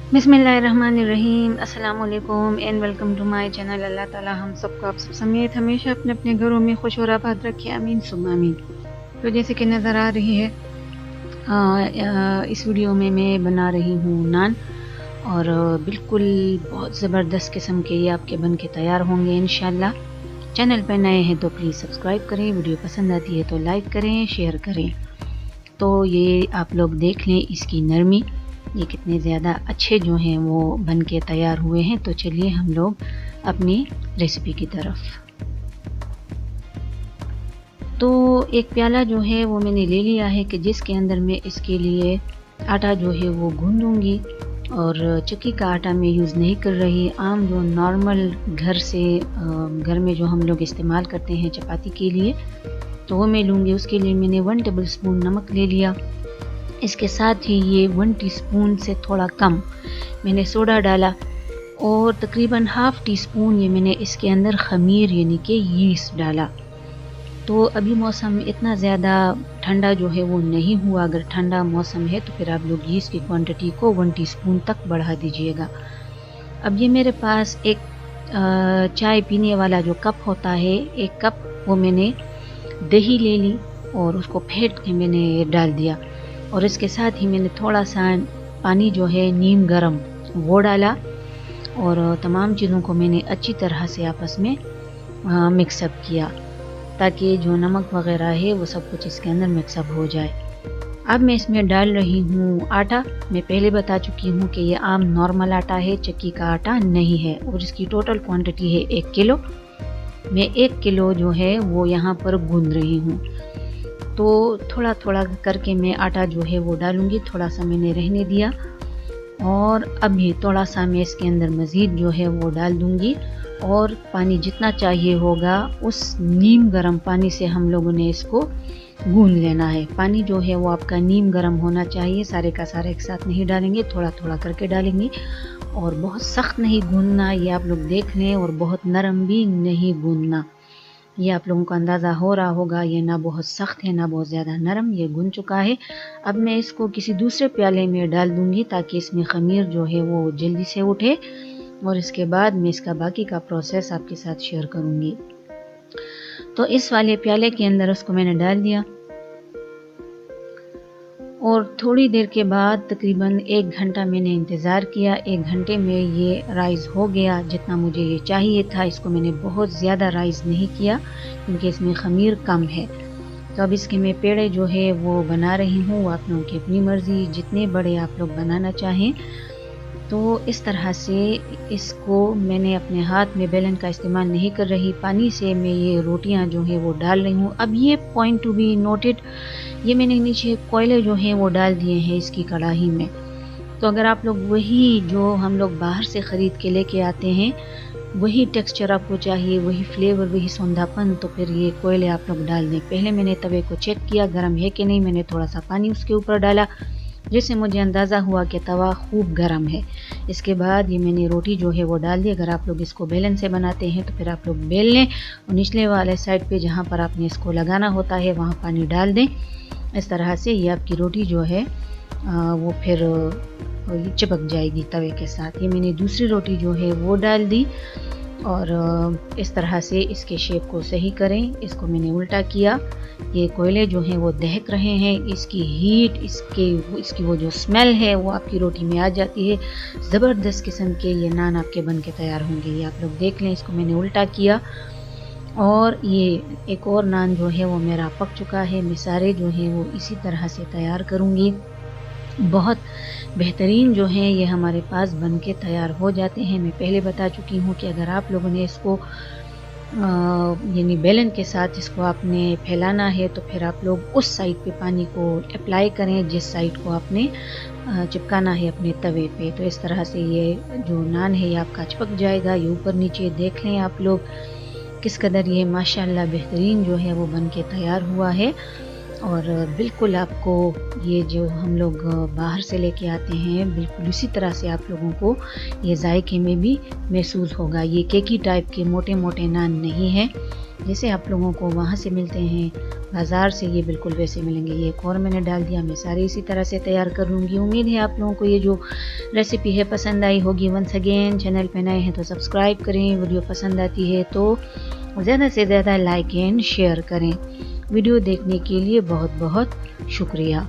बिस्मिल्लाहिर्रहमानिर्रहीम। अस्सलाम वालेकुम and welcome to my channel. अल्लाह ताला हम सबको आप सब समेत हमेशा अपने अपने घरों में खुश और आबाद रखे, आमीन सुम्मा आमीन। तो जैसे कि नज़र आ रही है इस वीडियो में मैं बना रही हूँ नान, और बिल्कुल बहुत ज़बरदस्त किस्म के ये आपके बन के तैयार होंगे इंशाल्लाह। चैनल पर नए हैं तो प्लीज़ सब्सक्राइब करें, वीडियो पसंद आती है तो लाइक करें, शेयर करें। तो ये आप लोग देख लें इसकी नरमी, ये कितने ज़्यादा अच्छे जो हैं वो बन के तैयार हुए हैं। तो चलिए हम लोग अपनी रेसिपी की तरफ। तो एक प्याला जो है वो मैंने ले लिया है कि जिसके अंदर मैं इसके लिए आटा जो है वो गूंदूंगी, और चक्की का आटा मैं यूज़ नहीं कर रही। आम जो नॉर्मल घर में जो हम लोग इस्तेमाल करते हैं चपाती के लिए, तो वो मैं लूँगी। उसके लिए मैंने 1 टेबल स्पून नमक ले लिया। इसके साथ ही ये 1 टीस्पून से थोड़ा कम मैंने सोडा डाला, और तकरीबन हाफ़ टी स्पून ये मैंने इसके अंदर खमीर यानी कि यीस्ट डाला। तो अभी मौसम इतना ज़्यादा ठंडा जो है वो नहीं हुआ। अगर ठंडा मौसम है तो फिर आप लोग यीस्ट की क्वांटिटी को 1 टीस्पून तक बढ़ा दीजिएगा। अब ये मेरे पास एक चाय पीने वाला जो कप होता है, 1 कप वो मैंने दही ले ली और उसको फेंट के मैंने डाल दिया। और इसके साथ ही मैंने थोड़ा सा पानी जो है नीम गरम वो डाला, और तमाम चीज़ों को मैंने अच्छी तरह से आपस में मिक्सअप किया, ताकि जो नमक वगैरह है वो सब कुछ इसके अंदर मिक्सअप हो जाए। अब मैं इसमें डाल रही हूँ आटा। मैं पहले बता चुकी हूँ कि ये आम नॉर्मल आटा है, चक्की का आटा नहीं है, और इसकी टोटल क्वांटिटी है 1 किलो। मैं 1 किलो जो है वो यहाँ पर गूंद रही हूँ। तो थोड़ा थोड़ा करके मैं आटा जो है वो डालूँगी। थोड़ा सा मैंने रहने दिया, और अभी थोड़ा सा मैं इसके अंदर मज़ीद जो है वो डाल दूँगी। और पानी जितना चाहिए होगा उस नीम गरम पानी से हम लोगों ने इसको गूंद लेना है। पानी जो है वो आपका नीम गरम होना चाहिए, सारे का सारा एक साथ नहीं डालेंगे, थोड़ा थोड़ा करके डालेंगे। और बहुत सख्त नहीं गूंदना, ये आप लोग देख लें, और बहुत नरम भी नहीं गूंदना। ये आप लोगों को अंदाज़ा हो रहा होगा, ये ना बहुत सख्त है ना बहुत ज़्यादा नरम, ये गूंद चुका है। अब मैं इसको किसी दूसरे प्याले में डाल दूँगी ताकि इसमें ख़मीर जो है वो जल्दी से उठे, और इसके बाद मैं इसका बाकी का प्रोसेस आपके साथ शेयर करूँगी। तो इस वाले प्याले के अंदर उसको मैंने डाल दिया, और थोड़ी देर के बाद तकरीबन 1 घंटा मैंने इंतज़ार किया। 1 घंटे में ये राइज़ हो गया जितना मुझे ये चाहिए था। इसको मैंने बहुत ज़्यादा राइज़ नहीं किया क्योंकि इसमें ख़मीर कम है। तो अब इसके मैं पेड़े जो है वो बना रही हूँ। आप लोगों की अपनी मर्ज़ी, जितने बड़े आप लोग बनाना चाहें। तो इस तरह से इसको मैंने अपने हाथ में बेलन का इस्तेमाल नहीं कर रही, पानी से मैं ये रोटियां जो है वो डाल रही हूँ। अब ये पॉइंट टू बी नोटेड, ये मैंने नीचे कोयले जो हैं वो डाल दिए हैं इसकी कढ़ाई में। तो अगर आप लोग वही जो हम लोग बाहर से ख़रीद के लेके आते हैं वही टेक्सचर आपको चाहिए, वही फ्लेवर, वही सौंधापन, तो फिर ये कोयले आप लोग डाल दें। पहले मैंने तवे को चेक किया गर्म है कि नहीं, मैंने थोड़ा सा पानी उसके ऊपर डाला जिससे मुझे अंदाज़ा हुआ कि तवा खूब गर्म है। इसके बाद ये मैंने रोटी जो है वो डाल दी। अगर आप लोग इसको बेलन से बनाते हैं तो फिर आप लोग बेल लें, और निचले वाले साइड पे जहाँ पर आपने इसको लगाना होता है वहाँ पानी डाल दें। इस तरह से ये आपकी रोटी जो है वो फिर चिपक जाएगी तवे के साथ। ये मैंने दूसरी रोटी जो है वो डाल दी, और इस तरह से इसके शेप को सही करें। इसको मैंने उल्टा किया। ये कोयले जो हैं वो दहक रहे हैं, इसकी हीट, इसकी वो जो स्मेल है वो आपकी रोटी में आ जाती है। ज़बरदस्त किस्म के ये नान आपके बन के तैयार होंगे। ये आप लोग देख लें। इसको मैंने उल्टा किया, और ये एक और नान जो है वो मेरा पक चुका है। मैं सारे जो हैं वो इसी तरह से तैयार करूँगी। बहुत बेहतरीन जो हैं ये हमारे पास बन के तैयार हो जाते हैं। मैं पहले बता चुकी हूँ कि अगर आप लोगों ने इसको यानी बेलन के साथ इसको आपने फैलाना है तो फिर आप लोग उस साइड पे पानी को अप्लाई करें जिस साइड को आपने चिपकाना है अपने तवे पे। तो इस तरह से ये जो नान है ये आपका चिपक जाएगा। ये ऊपर नीचे देख लें आप लोग किस कदर ये माशाल्लाह बेहतरीन जो है वो बन के तैयार हुआ है। और बिल्कुल आपको ये जो हम लोग बाहर से लेके आते हैं बिल्कुल इसी तरह से आप लोगों को ये जायके में भी महसूस होगा। ये केकी टाइप के मोटे मोटे नान नहीं है जैसे आप लोगों को वहाँ से मिलते हैं बाज़ार से, ये बिल्कुल वैसे मिलेंगे। ये एक और मैंने डाल दिया, मैं सारे इसी तरह से तैयार कर लूँगी। उम्मीद है आप लोगों को ये जो रेसिपी है पसंद आई होगी। वंस अगेन चैनल पे नए हैं तो सब्सक्राइब करें, वीडियो पसंद आती है तो ज़्यादा से ज़्यादा लाइक एंड शेयर करें। वीडियो देखने के लिए बहुत बहुत शुक्रिया।